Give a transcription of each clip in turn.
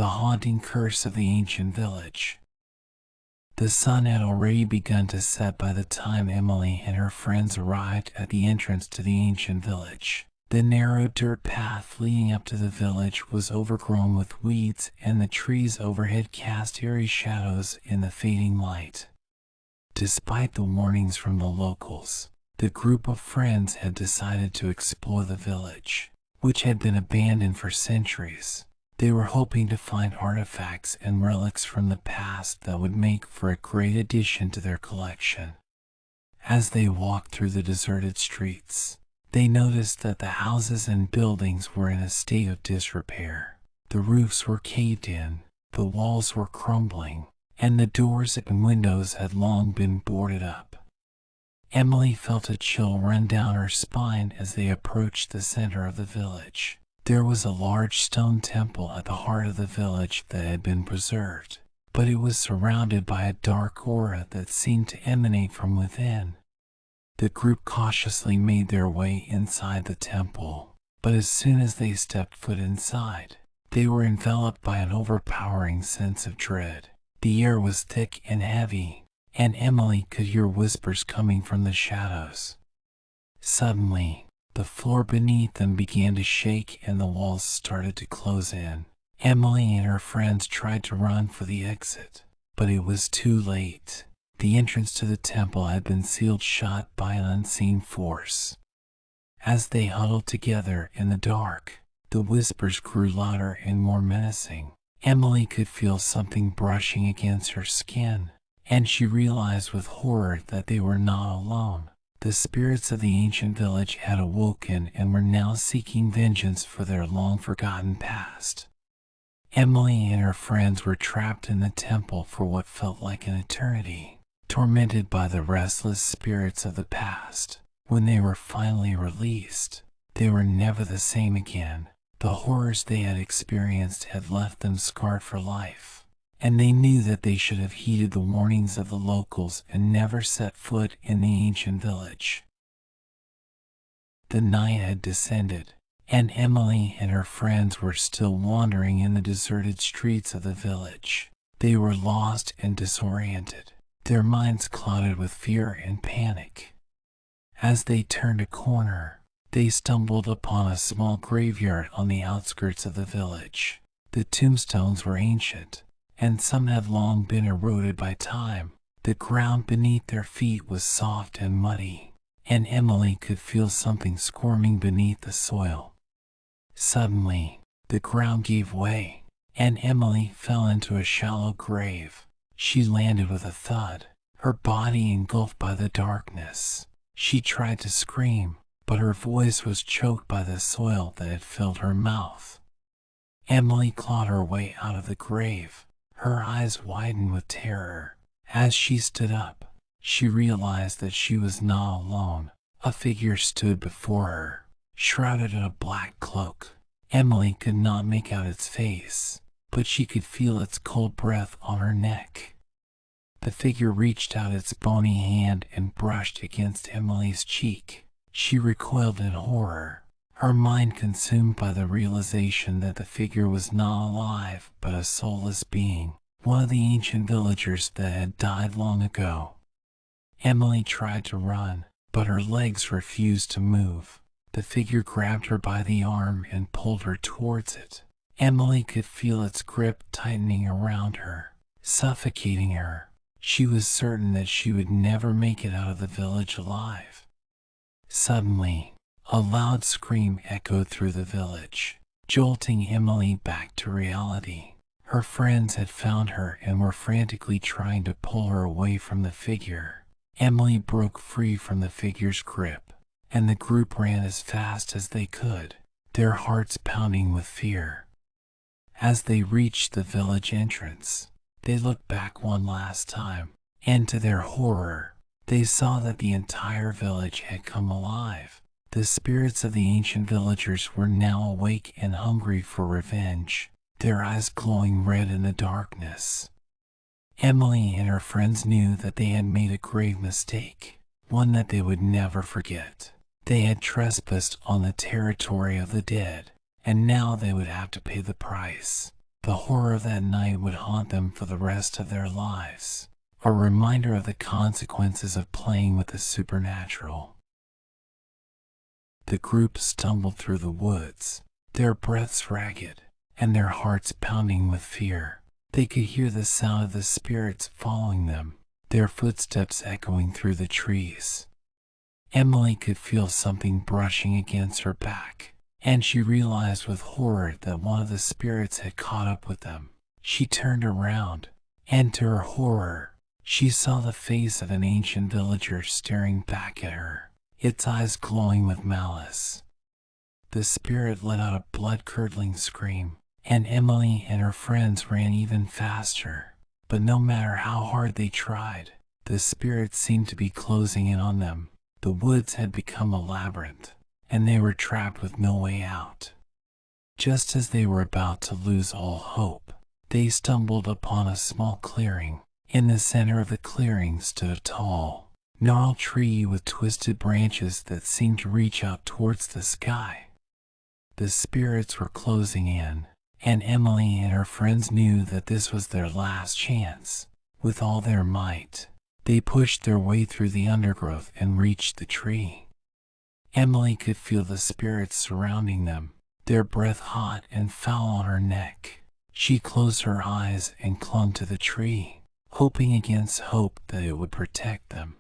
the haunting curse of the ancient village. The sun had already begun to set by the time Emily and her friends arrived at the entrance to the ancient village. The narrow dirt path leading up to the village was overgrown with weeds, and the trees overhead cast eerie shadows in the fading light. Despite the warnings from the locals, the group of friends had decided to explore the village, which had been abandoned for centuries. They were hoping to find artifacts and relics from the past that would make for a great addition to their collection. As they walked through the deserted streets, they noticed that the houses and buildings were in a state of disrepair. The roofs were caved in, the walls were crumbling, and the doors and windows had long been boarded up. Emily felt a chill run down her spine as they approached the center of the village. There was a large stone temple at the heart of the village that had been preserved, but it was surrounded by a dark aura that seemed to emanate from within. The group cautiously made their way inside the temple, but as soon as they stepped foot inside, they were enveloped by an overpowering sense of dread. The air was thick and heavy, and Emily could hear whispers coming from the shadows. Suddenly, the floor beneath them began to shake and the walls started to close in. Emily and her friends tried to run for the exit, but it was too late. The entrance to the temple had been sealed shut by an unseen force. As they huddled together in the dark, the whispers grew louder and more menacing. Emily could feel something brushing against her skin, and she realized with horror that they were not alone. The spirits of the ancient village had awoken and were now seeking vengeance for their long-forgotten past. Emily and her friends were trapped in the temple for what felt like an eternity, tormented by the restless spirits of the past. When they were finally released, they were never the same again. The horrors they had experienced had left them scarred for life, and they knew that they should have heeded the warnings of the locals and never set foot in the ancient village. The night had descended, and Emily and her friends were still wandering in the deserted streets of the village. They were lost and disoriented, their minds clouded with fear and panic. As they turned a corner, they stumbled upon a small graveyard on the outskirts of the village. The tombstones were ancient, and some had long been eroded by time. The ground beneath their feet was soft and muddy, and Emily could feel something squirming beneath the soil. Suddenly, the ground gave way, and Emily fell into a shallow grave. She landed with a thud, her body engulfed by the darkness. She tried to scream, but her voice was choked by the soil that had filled her mouth. Emily clawed her way out of the grave, her eyes widened with terror. As she stood up, she realized that she was not alone. A figure stood before her, shrouded in a black cloak. Emily could not make out its face, but she could feel its cold breath on her neck. The figure reached out its bony hand and brushed against Emily's cheek. She recoiled in horror, her mind consumed by the realization that the figure was not alive but a soulless being, one of the ancient villagers that had died long ago. Emily tried to run, but her legs refused to move. The figure grabbed her by the arm and pulled her towards it. Emily could feel its grip tightening around her, suffocating her. She was certain that she would never make it out of the village alive. Suddenly, a loud scream echoed through the village, jolting Emily back to reality. Her friends had found her and were frantically trying to pull her away from the figure. Emily broke free from the figure's grip, and the group ran as fast as they could, their hearts pounding with fear. As they reached the village entrance, they looked back one last time, and to their horror, they saw that the entire village had come alive. The spirits of the ancient villagers were now awake and hungry for revenge, their eyes glowing red in the darkness. Emily and her friends knew that they had made a grave mistake, one that they would never forget. They had trespassed on the territory of the dead, and now they would have to pay the price. The horror of that night would haunt them for the rest of their lives, a reminder of the consequences of playing with the supernatural. The group stumbled through the woods, their breaths ragged, and their hearts pounding with fear. They could hear the sound of the spirits following them, their footsteps echoing through the trees. Emily could feel something brushing against her back, and she realized with horror that one of the spirits had caught up with them. She turned around, and to her horror, she saw the face of an ancient villager staring back at her, its eyes glowing with malice. The spirit let out a blood-curdling scream, and Emily and her friends ran even faster. But no matter how hard they tried, the spirit seemed to be closing in on them. The woods had become a labyrinth, and they were trapped with no way out. Just as they were about to lose all hope, they stumbled upon a small clearing. In the center of the clearing stood a tall, gnarled tree with twisted branches that seemed to reach out towards the sky. The spirits were closing in, and Emily and her friends knew that this was their last chance. With all their might, they pushed their way through the undergrowth and reached the tree. Emily could feel the spirits surrounding them, their breath hot and foul on her neck. She closed her eyes and clung to the tree, hoping against hope that it would protect them.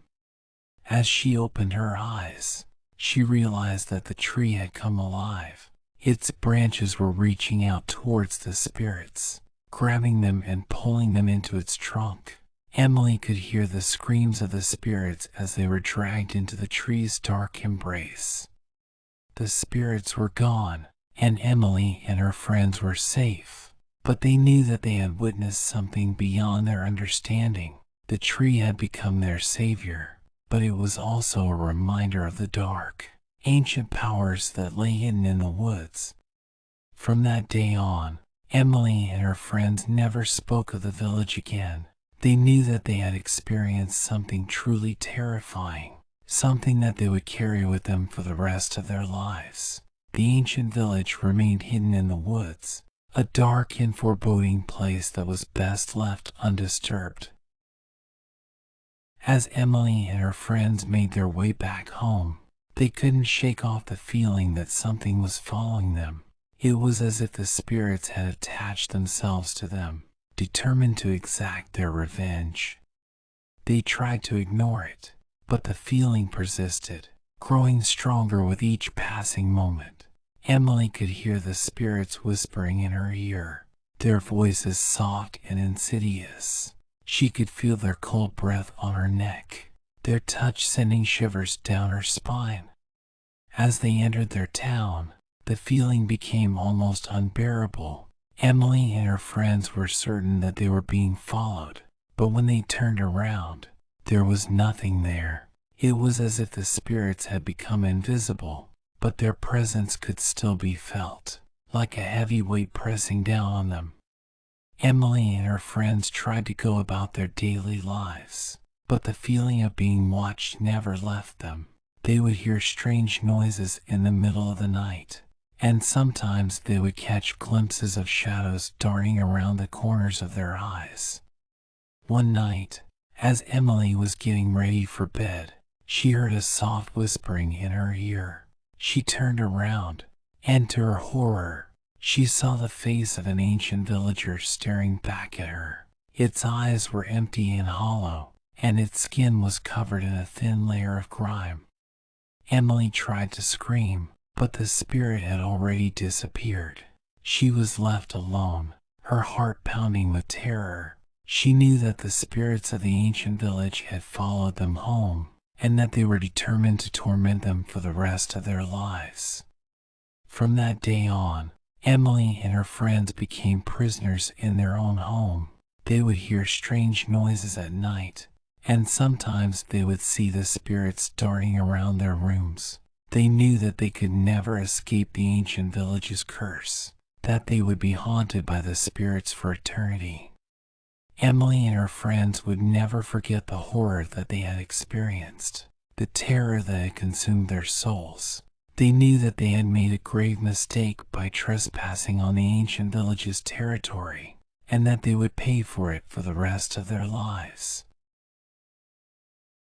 As she opened her eyes, she realized that the tree had come alive. Its branches were reaching out towards the spirits, grabbing them and pulling them into its trunk. Emily could hear the screams of the spirits as they were dragged into the tree's dark embrace. The spirits were gone, and Emily and her friends were safe, but they knew that they had witnessed something beyond their understanding. The tree had become their savior, but it was also a reminder of the dark, ancient powers that lay hidden in the woods. From that day on, Emily and her friends never spoke of the village again. They knew that they had experienced something truly terrifying, something that they would carry with them for the rest of their lives. The ancient village remained hidden in the woods, a dark and foreboding place that was best left undisturbed. As Emily and her friends made their way back home, they couldn't shake off the feeling that something was following them. It was as if the spirits had attached themselves to them, determined to exact their revenge. They tried to ignore it, but the feeling persisted, growing stronger with each passing moment. Emily could hear the spirits whispering in her ear, their voices soft and insidious. She could feel their cold breath on her neck, their touch sending shivers down her spine. As they entered their town, the feeling became almost unbearable. Emily and her friends were certain that they were being followed, but when they turned around, there was nothing there. It was as if the spirits had become invisible, but their presence could still be felt, like a heavy weight pressing down on them. Emily and her friends tried to go about their daily lives, but the feeling of being watched never left them. They would hear strange noises in the middle of the night, and sometimes they would catch glimpses of shadows darting around the corners of their eyes. One night, as Emily was getting ready for bed, she heard a soft whispering in her ear. She turned around, and to her horror, she saw the face of an ancient villager staring back at her. Its eyes were empty and hollow, and its skin was covered in a thin layer of grime. Emily tried to scream, but the spirit had already disappeared. She was left alone, her heart pounding with terror. She knew that the spirits of the ancient village had followed them home, and that they were determined to torment them for the rest of their lives. From that day on, Emily and her friends became prisoners in their own home. They would hear strange noises at night, and sometimes they would see the spirits darting around their rooms. They knew that they could never escape the ancient village's curse, that they would be haunted by the spirits for eternity. Emily and her friends would never forget the horror that they had experienced, the terror that had consumed their souls. They knew that they had made a grave mistake by trespassing on the ancient village's territory, and that they would pay for it for the rest of their lives.